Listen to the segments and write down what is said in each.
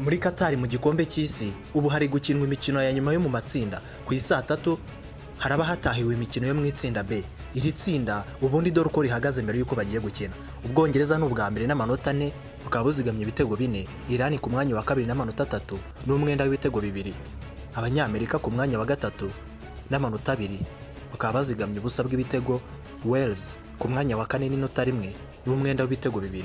Muri Qatar mu gikombe cy'isi ubu hari gukinwa imikino ya nyuma yo mu matsinda. Ku isaa 3 haraba hatahiwe imikino yo mu itsinda B. Iri tsinda ubundi dore uko rihagaze mbere yuko bagiye gukina. Ubwongereza n'ubwa mbere n'amanota 4 bukaba buzigamye ibitego 4, Iran ku mwanya wa kabiri n'amanota 3 n'umwenda w'ibitego 2. Abanyamerika ku mwanya wa gatatu n'amanota 2 bakaba bazigamye ubusa bw'ibitego. Wales ku mwanya wa kane n'inota 1 n'umwenda w'ibitego 2.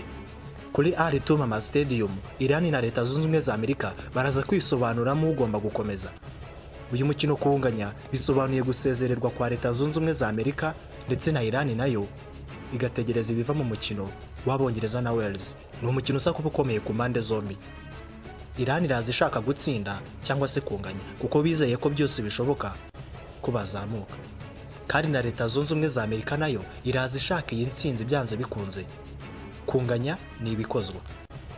Kuri Al Tumama Stadium, Iran na Leta Zunze Ubumwe za Amerika baraza kwisobanuramo ugomba gukomeza. Uyu mukino kuwunganya bisobanuye gusezererwa kwa Leta Zunze Ubumwe za Amerika ndetse na Iran nayo igategereza ibiva mu mukino w'Abongereza na Wales. Ni umukino usa kuba ukomeye ku mpande zombi. Iran iraza ishaka gutsinda cyangwa se kunganya kuko bizeye ko byose bishoboka ko bazamuka. Kandi na Leta Zunze Ubumwe za Amerika nayo iraza ishaka iyi ntsinzi byanze bikunze. Kunganya ni ibikozwa.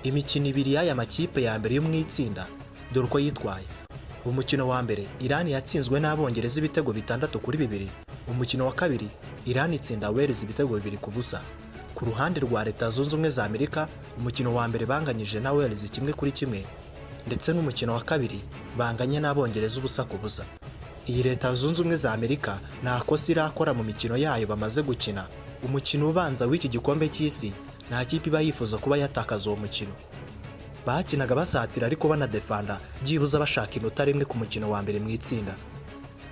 Imikino ibiri y'aya makipe ya mbere yo mu itsinda dore uko yitwaye. Umukino wa mbere Iran yatsinzwe n'Abongereza ibitego 6-2. Umukino wa kabiri Iran itsinda Wales ibitego 2-0. Ku ruhande rwa Leta Zunze Ubumwe za Amerika, umukino wa mbere banganyije na Wales 1-1 ndetse n'umukino wa kabiri banganye n'Abongereza 0-0. Iyi Leta Zunze Ubumwe za Amerika nta kosa irakora mu mikino yayo bamaze gukina. Umukino ubanza w'iki gikombe cy'isi nta kipe iba yifuza kuba yatakaza uwo mukino. Bakinaga basatira ariko banadefanda byibuza bashaka inota rimwe ku mukino wa mbere mu itsinda.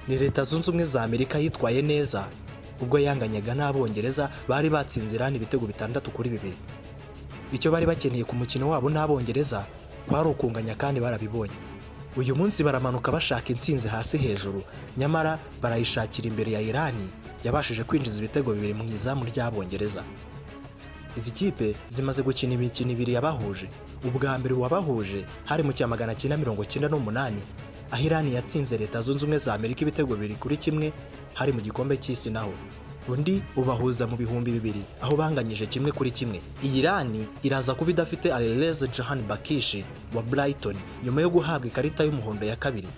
Ni Leta Zunze Ubumwe za Amerika yitwaye neza ubwo yanganyaga n'Abongereza bari batsinze Iran ibitego 6-2. Icyo bari bakeneye ku mukino wabo n'Abongereza kwari ukunganya kandi barabibonye. Uyu munsi baramanuka bashaka intsinzi hasi hejuru, nyamara barayishakira imbere ya Iran yabashije kwinjiza ibitego 2 mu izamu ry'Abongereza. Izi kipe zimaze gukina imikino ibiri yabahuje. Ubwa mbere wabahuje hari mu 1998 aho Iran yatsinze Leta Zunze Ubumwe za Amerika ibitego 2-1 hari mu gikombe cy'isi naho. Undi ubahuza mu 2000 aho banganyije 1-1. Iyi Iran iraza kuba idafite Alireza Jahan Bakishi wa Brighton nyuma yo guhabwa ikarita y'umuhondo ya kabiri.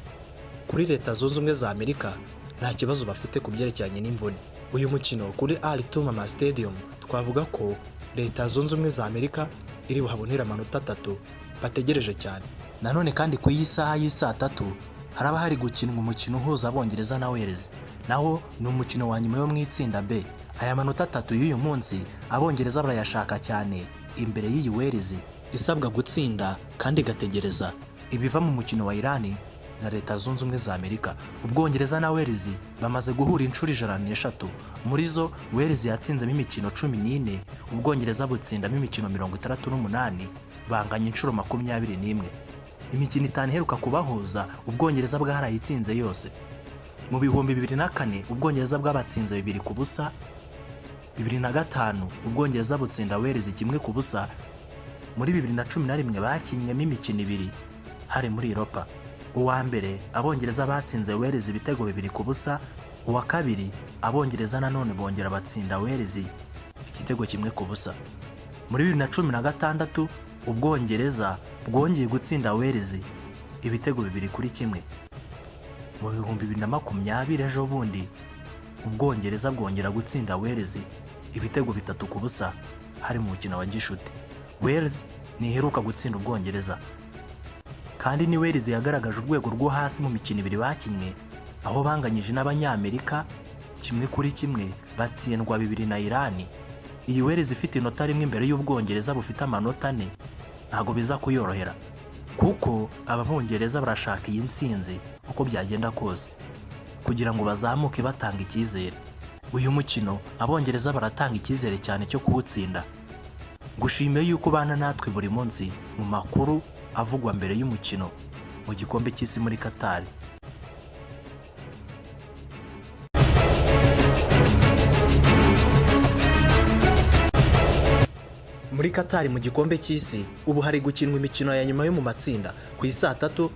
Kuri Leta Zunze Ubumwe za Amerika nta kibazo bafite ku byerekeranye n'imvune. Uyu mukino kuri Al Tumama Stadium twavuga ko Leta Zunze Ubumwe za Amerika iri buhabonera amanota 3 bategereje cyane. Nanone kandi ku isaha y'isa 3 haraba hari gukinwa umukino uhuza Abongereza na Wales. Naho ni umukino wa nyuma yo mu itsinda B. Aya manota 3 y'uyu munsi Abongereza barayashaka cyane imbere y'iyi Wales isabwa gutsinda kandi gategereza ibiva mu mukino wa Iran na Leta Zunze Ubumwe za Amerika. Ubwongereza na Wales bamaze guhura inshuro 103. Muri zo Wales yatsinzemo imikino 14, Ubwongereza butsindamo imikino 68, banganya inshuro 21. Imikino 5 iheruka kubahuza Ubwongereza bwarayitsinze yose. Mu 2004 Ubwongereza bwabatsinze 2-0, 2005 Ubwongereza butsinda Wales 1-0. Muri 2011 bakinyemo imikino 2 hari muri Europa. Uwa mbere Abongereza batsinze Wales ibitego 2-0, uwa kabiri Abongereza nanone bongera batsinda Wales igitego 1-0. Muri 2016 Ubwongereza bwongeye gutsinda Wales ibitego 2-1. Mu 2020 ejo bundi Ubwongereza bwongera gutsinda Wales ibitego 3-0 hari mu mukino wa gishuti. Wales niheruka gutsinda Ubwongereza kandi ni Wales yagaragaje urwego rwo hasi mu mikino 2 bakinnye aho banganyije n'Abanyamerika 1-1 batsindwa 2 na Iran. Iyi Wales ifite inota rimwe imbere y'Ubwongereza bufite amanota 4 ntago biza kuyorohera kuko Abongereza barashaka iyi ntsinzi uko byagenda kose kugira ngo bazamuke batanga icyizere. Uyu mukino Abongereza baratanga icyizere cyane cyo kuwutsinda. Gushimiye yuko bana natwe buri munsi mu makuru avugwa mbere y'umukino mu gikombe cy'isi muri Qatar. Muri Qatar mu gikombe cy'isi ubu hari gukinwa imikino ya nyuma yo mu matsinda. Ku isaa 3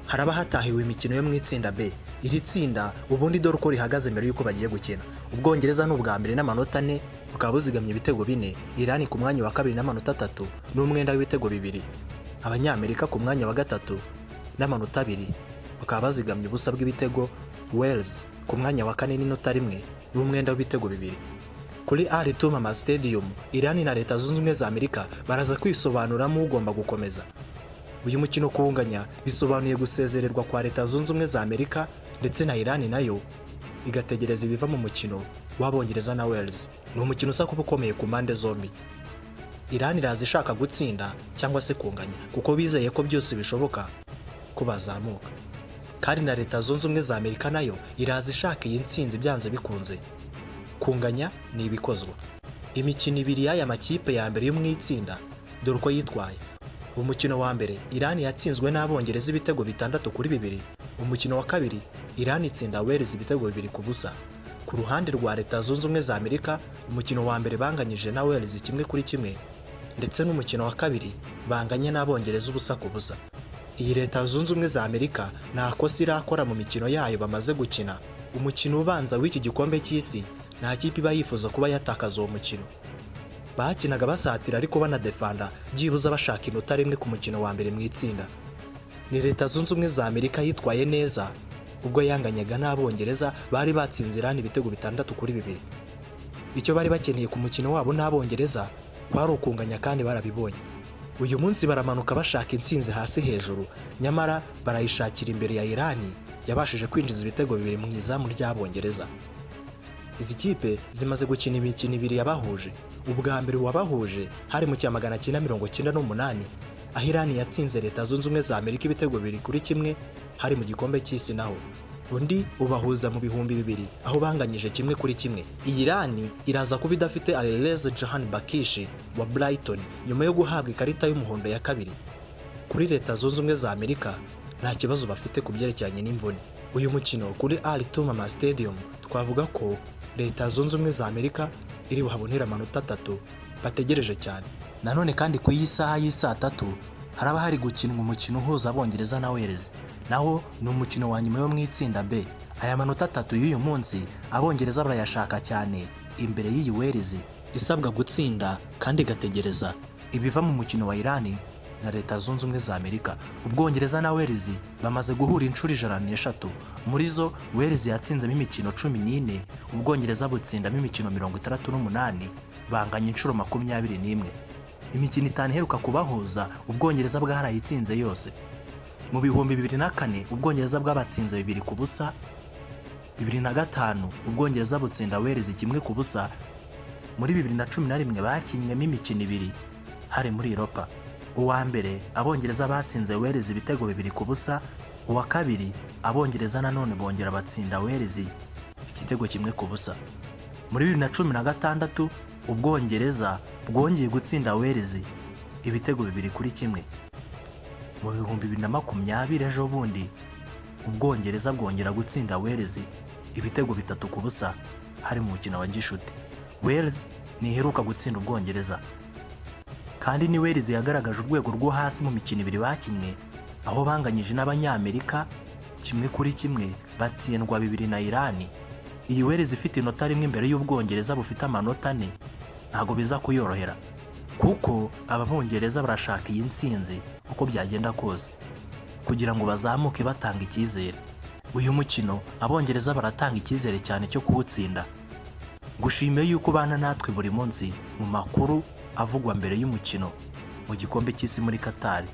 haraba hatahiwe imikino yo mu itsinda B. Iri tsinda ubundi dore uko rihagaze mbere yuko bagiye gukina. Ubwongereza n'ubwa mbere n'amanota 4 bukaba buzigamye ibitego 4, Iran ku mwanya wa kabiri n'amanota 3 n'umwenda w'ibitego 2. Abanyamerika ku mwanya wa gatatu n'amanota 2 bakaba bazigamye ubusa bw'ibitego. Wales ku mwanya wa kane n'inota 1 n'umwenda w'ibitego 2. Kuri Al Tumama Stadium, Iran na Leta Zunze Ubumwe za Amerika baraza kwisobanuramo ugomba gukomeza. Uyu mukino kuwunganya bisobanuye gusezererwa kwa Leta Zunze Ubumwe za Amerika ndetse na Iran nayo igategereza ibiva mu mukino w'Abongereza na Wales. Ni umukino usa kuba ukomeye ku mpande zombi. Iran iraza ishaka gutsinda cyangwa se kunganya kuko bizeye ko byose bishoboka ko bazamuka, kandi na Leta Zunze Ubumwe za Amerika nayo iraza ishaka iyi ntsinzi byanze bikunze. Kunganya ni ibikozwa. Imikino ibiri y'aya makipe ya mbere yo mu itsinda dore uko yitwaye. Umukino wa mbere Iran yatsinzwe n'Abongereza ibitego 6-2. Umukino wa kabiri Iran itsinda Wales ibitego 2-0. Ku ruhande rwa Leta Zunze Ubumwe za Amerika, umukino wa mbere banganyije na Wales 1-1, ndetse n'umukino wa kabiri banganye n'Abongereza 0-0. Iyi Leta Zunze Ubumwe za Amerika nta kosa irakora mu mikino yayo bamaze gukina. Umukino ubanza w'iki gikombe cy'isi nta kipe iba yifuza kuba yatakaza uwo mukino. Bakinaga basatira ariko banadefanda byibuza bashaka inota rimwe ku mukino wa mbere mu itsinda. Ni Leta Zunze Ubumwe za Amerika yitwaye neza ubwo yanganyaga n'Abongereza bari batsinze Iran ibitego 6-2. Icyo bari bakeneye ku mukino wabo n'Abongereza kwari ukunganya, kandi barabibonye. Uyu munsi baramanuka bashaka intsinzi hasi hejuru, nyamara barayishakira imbere ya Iran yabashije kwinjiza ibitego 2 mu izamu ry'Abongereza. Izi kipe zimaze gukina imikino ibiri yabahuje. Ubwa mbere wabahuje hari mu 1998 aho Iran yatsinze Leta Zunze Ubumwe za Amerika ibitego 2-1 hari mu gikombe cy'isi, naho undi ubahuza mu 2000 aho banganyije 1-1. Iyi Iran iraza kuba idafite Alireza Jahan Bakishi wa Brighton nyuma yo guhabwa ikarita y'umuhondo ya kabiri. Kuri Leta Zunze Ubumwe za Amerika nta kibazo bafite ku byerekeranye n'imvune. Uyu mukino kuri Al Tumama Stadium twavuga ko Leta Zunze Ubumwe za Amerika iri buhabonera amanota 3 bategereje cyane. Nanone kandi ku isaha y'isa 3 haraba hari gukinwa umukino uhuza Abongereza na Wales, naho ni umukino wa nyuma yo mu itsinda B. Aya manota 3 y'uyu munsi Abongereza barayashaka cyane imbere y'iyi Wales isabwa gutsinda kandi igategereza ibiva mu mukino wa Iran na Leta Zunze Ubumwe za Amerika. Ubwongereza na Wales bamaze guhura inshuro 103. Muri zo Wales yatsinzemo imikino 14, Ubwongereza butsindamo imikino 68, banganya inshuro 21. Imikino 5 iheruka kubahuza Ubwongereza bwarayitsinze yose. Mu 2004 Ubwongereza bwabatsinze 2-0, 2005 Ubwongereza butsinda Wales 1-0. Muri 2011 bakinnyemo imikino 2 hari muri Europa. Uwa mbere Abongereza batsinze Wales ibitego 2-0, uwa kabiri Abongereza nanone bongera batsinda Wales igitego 1-0. Muri 2016 Ubwongereza bwongeye gutsinda Wales ibitego 2-1. Mu 2020 ejo bundi Ubwongereza bwongera gutsinda Wales ibitego 3-0 hari mu mukino wa gishuti. Wales ntiheruka gutsinda Ubwongereza, kandi ni Wales yagaragaje urwego rwo hasi mu mikino 2 bakinnye, aho banganyije n'Abanyamerika 1-1, batsindwa 2 na Iran. Iyi Wales ifite inota rimwe imbere y'Ubwongereza bufite amanota 4 ntago biza kuyorohera, kuko Abongereza barashaka iyi ntsinzi uko byagenda kose kugira ngo bazamuke batanga icyizere. Uyu mukino Abongereza baratanga icyizere cyane cyo kuwutsinda. Gushimiye yuko bana natwe buri munsi mu makuru avugwa mbere y'umukino mu gikombe cy'isi muri Qatar.